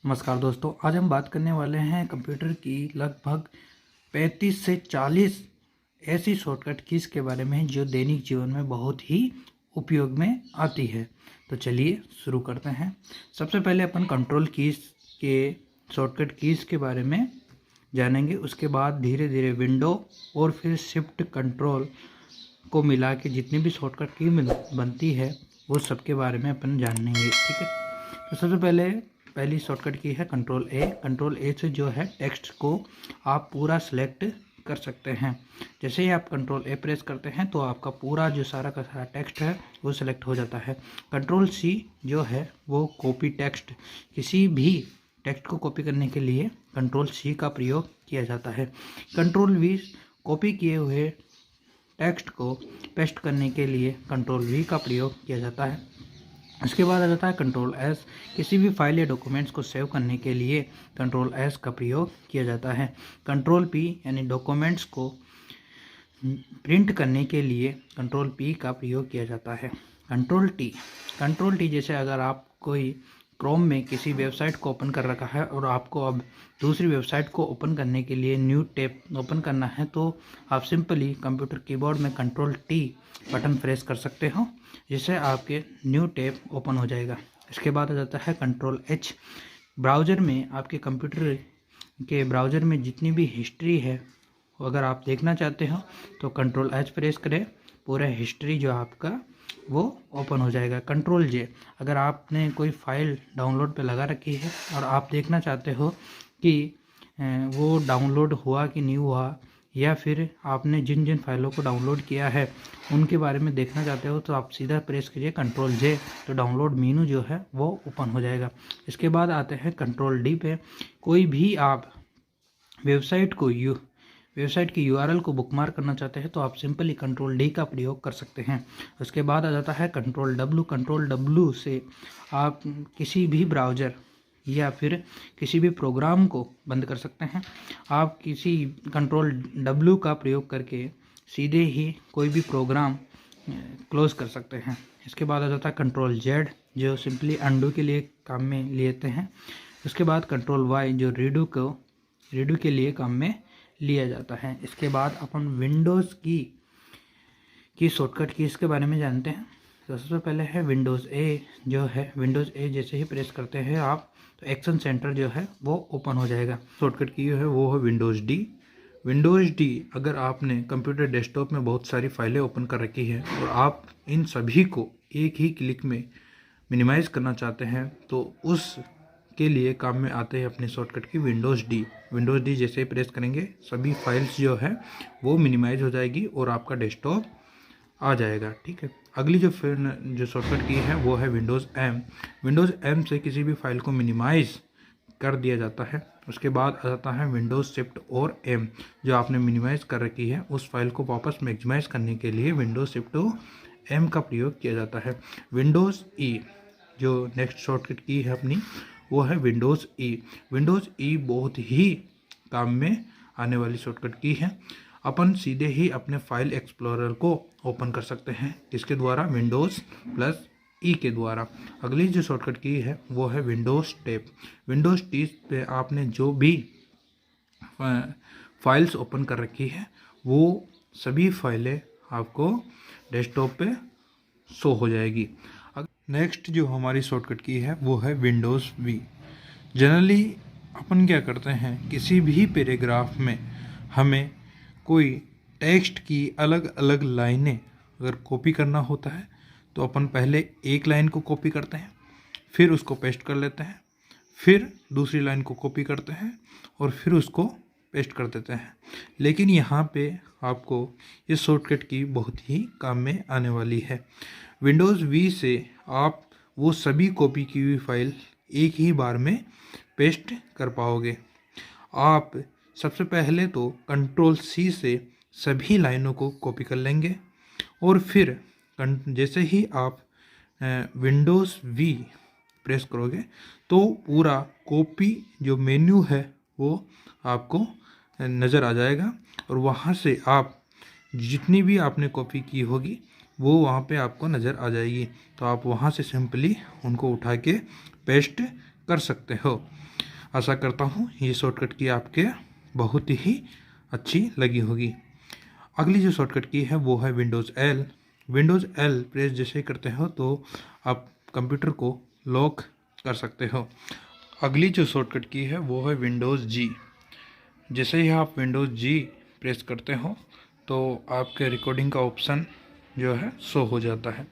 नमस्कार दोस्तों, आज हम बात करने वाले हैं कंप्यूटर की लगभग 35 से 40 ऐसी शॉर्टकट कीज़ के बारे में जो दैनिक जीवन में बहुत ही उपयोग में आती है। तो चलिए शुरू करते हैं। सबसे पहले अपन कंट्रोल कीज़ के शॉर्टकट कीज़ के बारे में जानेंगे। उसके बाद धीरे धीरे विंडो और फिर शिफ्ट कंट्रोल को मिला के जितनी भी शॉर्टकट की बनती है वो सब के बारे में अपन जानेंगे। ठीक है, तो सबसे पहली शॉर्टकट की है कंट्रोल ए। कंट्रोल ए से जो है टेक्स्ट को आप पूरा सेलेक्ट कर सकते हैं। जैसे ही आप कंट्रोल ए प्रेस करते हैं तो आपका पूरा जो सारा का सारा टेक्स्ट है वो सेलेक्ट हो जाता है। कंट्रोल सी जो है वो कॉपी टेक्स्ट, किसी भी टेक्स्ट को कॉपी करने के लिए कंट्रोल सी का प्रयोग किया जाता है। कंट्रोल वी कॉपी किए हुए टेक्स्ट को पेस्ट करने के लिए कंट्रोल वी का प्रयोग किया जाता है। इसके बाद आ जाता है कंट्रोल एस। किसी भी फाइल या डॉक्यूमेंट्स को सेव करने के लिए कंट्रोल एस का प्रयोग किया जाता है। कंट्रोल पी यानी डॉक्यूमेंट्स को प्रिंट करने के लिए कंट्रोल पी का प्रयोग किया जाता है। कंट्रोल टी जैसे अगर आप कोई क्रोम में किसी वेबसाइट को ओपन कर रखा है और आपको अब दूसरी वेबसाइट को ओपन करने के लिए न्यू टैब ओपन करना है तो आप सिंपली कंप्यूटर कीबोर्ड में कंट्रोल टी बटन प्रेस कर सकते हो, जिससे आपके न्यू टैब ओपन हो जाएगा। इसके बाद आ जाता है कंट्रोल एच। ब्राउज़र में आपके कंप्यूटर के ब्राउज़र में जितनी भी हिस्ट्री है अगर आप देखना चाहते हो तो कंट्रोल एच प्रेस करें, पूरा हिस्ट्री जो आपका वो ओपन हो जाएगा। कंट्रोल जे, अगर आपने कोई फाइल डाउनलोड पे लगा रखी है और आप देखना चाहते हो कि वो डाउनलोड हुआ कि नहीं हुआ, या फिर आपने जिन जिन फाइलों को डाउनलोड किया है उनके बारे में देखना चाहते हो तो आप सीधा प्रेस करिए कंट्रोल जे, तो डाउनलोड मेनू जो है वो ओपन हो जाएगा। इसके बाद आते हैं कंट्रोल डी पे। कोई भी आप वेबसाइट की यूआरएल को बुकमार्क करना चाहते हैं तो आप सिंपली कंट्रोल डी का प्रयोग कर सकते हैं। उसके बाद आ जाता है कंट्रोल डब्ल्यू। कंट्रोल डब्ल्यू से आप किसी भी ब्राउज़र या फिर किसी भी प्रोग्राम को बंद कर सकते हैं। आप किसी कंट्रोल डब्ल्यू का प्रयोग करके सीधे ही कोई भी प्रोग्राम क्लोज कर सकते हैं। इसके बाद आ जाता है कंट्रोल जेड, जो सिंपली अंडू के लिए काम में लेते हैं। उसके बाद कंट्रोल वाई, जो रीडू के लिए काम में लिया जाता है। इसके बाद अपन विंडोज़ की शॉर्टकट की इसके बारे में जानते हैं। तो सबसे पहले है विंडोज़ ए। जो है विंडोज़ ए जैसे ही प्रेस करते हैं आप तो एक्शन सेंटर जो है वो ओपन हो जाएगा। शॉर्टकट की है वो है विंडोज़ डी। विंडोज़ डी, अगर आपने कंप्यूटर डेस्कटॉप में बहुत सारी फाइलें ओपन कर रखी है और आप इन सभी को एक ही क्लिक में मिनिमाइज़ करना चाहते हैं तो उस के लिए काम में आते हैं अपने शॉर्टकट की विंडोज़ डी जैसे ही प्रेस करेंगे सभी फाइल्स जो है वो मिनिमाइज हो जाएगी और आपका डेस्कटॉप आ जाएगा। ठीक है, अगली जो शॉर्टकट की है वो है विंडोज़ एम से किसी भी फाइल को मिनिमाइज कर दिया जाता है। उसके बाद आ जाता है विंडोज़ शिफ्ट और एम, जो आपने मिनिमाइज कर रखी है उस फाइल को वापस मैक्सिमाइज करने के लिए विंडोज़ शिफ्ट और एम का प्रयोग किया जाता है। विंडोज़ ई, जो नेक्स्ट शॉर्टकट की है अपनी, वो है विंडोज़ ई बहुत ही काम में आने वाली शॉर्टकट की है। अपन सीधे ही अपने फाइल एक्सप्लोरर को ओपन कर सकते हैं, इसके द्वारा विंडोज़ प्लस ई के द्वारा। अगली जो शॉर्टकट की है वो है विंडोज़ टी पे आपने जो भी फाइल्स ओपन कर रखी है वो सभी फाइलें आपको डेस्कटॉप पे शो हो जाएगी। नेक्स्ट जो हमारी शॉर्टकट की है वो है विंडोज़ वी। जनरली अपन क्या करते हैं, किसी भी पैराग्राफ में हमें कोई टेक्स्ट की अलग अलग लाइनें अगर कॉपी करना होता है तो अपन पहले एक लाइन को कॉपी करते हैं, फिर उसको पेस्ट कर लेते हैं, फिर दूसरी लाइन को कॉपी करते हैं और फिर उसको पेस्ट कर देते हैं। लेकिन यहाँ पे आपको इस शॉर्टकट की बहुत ही काम में आने वाली है। विंडोज़ वी से आप वो सभी कॉपी की हुई फाइल एक ही बार में पेस्ट कर पाओगे। आप सबसे पहले तो कंट्रोल सी से सभी लाइनों को कॉपी कर लेंगे और फिर जैसे ही आप विंडोज़ वी प्रेस करोगे तो पूरा कॉपी जो मेन्यू है वो आपको नज़र आ जाएगा और वहाँ से आप जितनी भी आपने कॉपी की होगी वो वहाँ पे आपको नज़र आ जाएगी। तो आप वहाँ से सिंपली उनको उठा के पेस्ट कर सकते हो। आशा करता हूँ ये शॉर्टकट की आपके बहुत ही अच्छी लगी होगी। अगली जो शॉर्टकट की है वो है Windows L. Windows L press जैसे ही करते हो तो आप कंप्यूटर को लॉक कर सकते हो। अगली जो शॉर्टकट की है वो है विंडोज़ जी। जैसे ही आप विंडोज़ जी प्रेस करते हो तो आपके रिकॉर्डिंग का ऑप्शन जो है शो हो जाता है।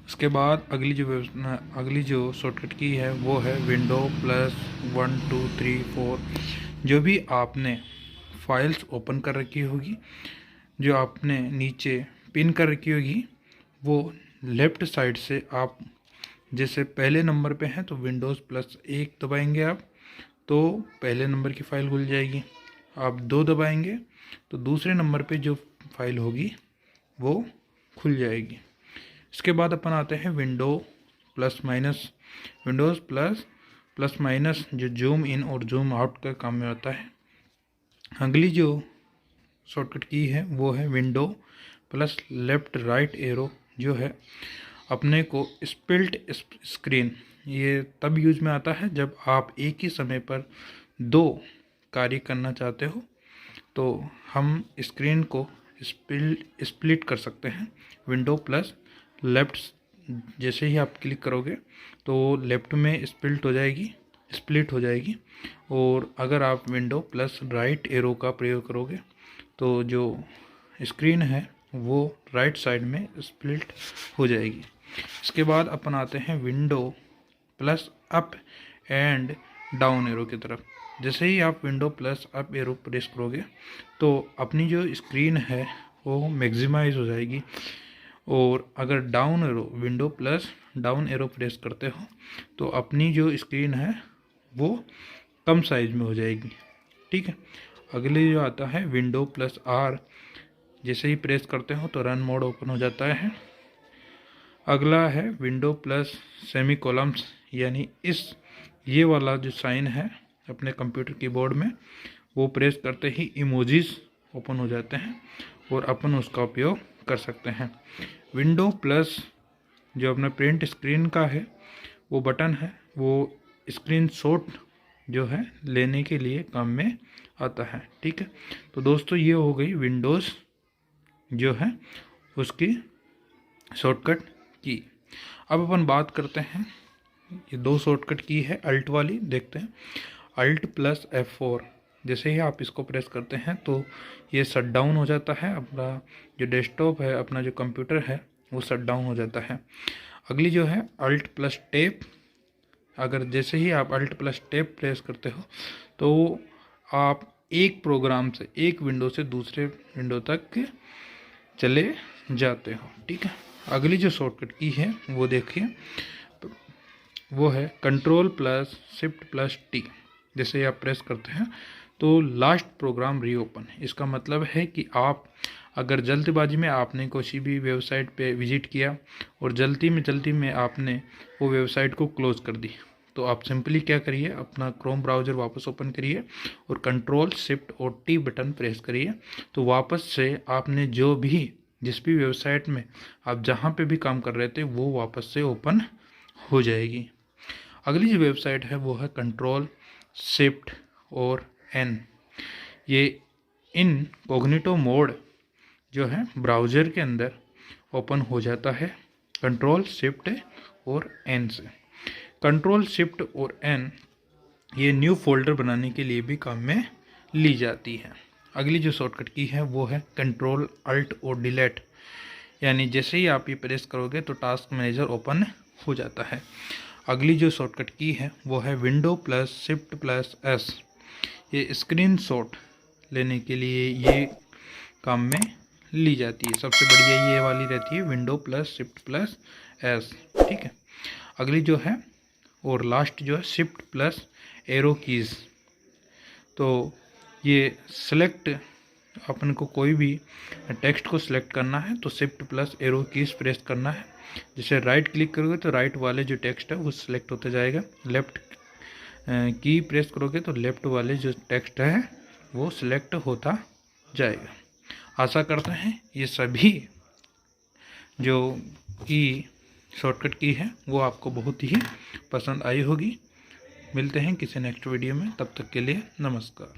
उसके बाद अगली जो शॉर्टकट की है वो है विंडो प्लस 1 2 3 4। जो भी आपने फाइल्स ओपन कर रखी होगी, जो आपने नीचे पिन कर रखी होगी, वो लेफ़्ट साइड से आप जैसे पहले नंबर पे हैं तो विंडोज़ प्लस 1 दबाएंगे आप तो पहले नंबर की फ़ाइल खुल जाएगी। आप 2 दबाएंगे तो दूसरे नंबर पे जो फाइल होगी वो खुल जाएगी। इसके बाद अपन आते हैं विंडोज़ प्लस माइनस जो जूम इन और जूम आउट का काम में आता है। अगली जो शॉर्टकट की है वो है window plus left right arrow, जो है अपने को स्प्लिट स्क्रीन। ये तब यूज में आता है जब आप एक ही समय पर 2 कार्य करना चाहते हो, तो हम स्क्रीन को स्प्लिट कर सकते हैं। विंडो प्लस लेफ़्ट जैसे ही आप क्लिक करोगे तो लेफ़्ट में स्प्लिट हो जाएगी। और अगर आप विंडो प्लस राइट एरो का प्रयोग करोगे तो जो स्क्रीन है वो राइट साइड में स्प्लिट हो जाएगी। इसके बाद अपन आते हैं window plus up and down arrow की तरफ। जैसे ही आप window plus up arrow press करोगे तो अपनी जो स्क्रीन है वो मैक्सिमाइज हो जाएगी। और अगर down arrow window plus down arrow press करते हो तो अपनी जो स्क्रीन है वो कम साइज में हो जाएगी। ठीक है। अगले जो आता है विंडो प्लस आर, जैसे ही प्रेस करते हो तो रन मोड ओपन हो जाता है। अगला है विंडो प्लस सेमी कॉलम्स, यानी ये वाला जो साइन है अपने कंप्यूटर कीबोर्ड में वो प्रेस करते ही इमोजीज ओपन हो जाते हैं और अपन उसका उपयोग कर सकते हैं। विंडो प्लस जो अपना प्रिंट स्क्रीन का है वो बटन है, वो स्क्रीनशॉट जो है लेने के लिए काम में आता है। ठीक है। तो दोस्तों ये हो गई विंडोज़ जो है उसकी शॉर्टकट की। अब अपन बात करते हैं, ये 2 शॉर्टकट की है अल्ट वाली, देखते हैं। अल्ट प्लस F4, जैसे ही आप इसको प्रेस करते हैं तो ये शट डाउन हो जाता है। अपना जो डेस्कटॉप है, अपना जो कंप्यूटर है वो शट डाउन हो जाता है। अगली जो है अल्ट प्लस टैब, अगर जैसे ही आप अल्ट प्लस टैब प्रेस करते हो तो आप एक प्रोग्राम से एक विंडो से दूसरे विंडो तक चले जाते हो। ठीक है। अगली जो शॉर्टकट की है वो देखिए, वो है control plus shift plus T. जैसे आप प्रेस करते हैं तो लास्ट प्रोग्राम रीओपन। इसका मतलब है कि आप अगर जल्दबाजी में आपने किसी भी वेबसाइट पे विजिट किया और जल्दी में आपने वो वेबसाइट को क्लोज कर दी, तो आप सिंपली क्या करिए, अपना क्रोम ब्राउज़र वापस ओपन करिए और कंट्रोल शिफ्ट और टी बटन प्रेस करिए। तो वापस से आपने जिस भी वेबसाइट में आप जहाँ पे भी काम कर रहे थे वो वापस से ओपन हो जाएगी। अगली जो वेबसाइट है वो है कंट्रोल शिफ्ट और एन। ये इनकॉग्निटो मोड जो है ब्राउज़र के अंदर ओपन हो जाता है कंट्रोल शिफ्ट और एन से। कंट्रोल शिफ्ट और एन ये न्यू फोल्डर बनाने के लिए भी काम में ली जाती है। अगली जो शॉर्टकट की है वो है कंट्रोल अल्ट और डिलीट, यानी जैसे ही आप ये प्रेस करोगे तो टास्क मैनेजर ओपन हो जाता है। अगली जो शॉर्टकट की है वो है window plus shift plus S. ये स्क्रीनशॉट लेने के लिए ये काम में ली जाती है। सबसे बढ़िया ये वाली रहती है window plus shift plus S. ठीक है। अगली जो है और लास्ट जो है शिफ्ट प्लस एरो कीज़। तो ये सेलेक्ट, अपन को कोई भी टेक्स्ट को सिलेक्ट करना है तो shift plus arrow keys press करना है। जैसे राइट क्लिक करोगे तो राइट वाले जो टेक्स्ट है वो सिलेक्ट होता जाएगा, लेफ़्ट की प्रेस करोगे तो लेफ़्ट वाले जो टेक्स्ट है वो सिलेक्ट होता जाएगा। आशा करते हैं ये सभी जो की शॉर्टकट की है वो आपको बहुत ही पसंद आई होगी। मिलते हैं किसी नेक्स्ट वीडियो में, तब तक के लिए नमस्कार।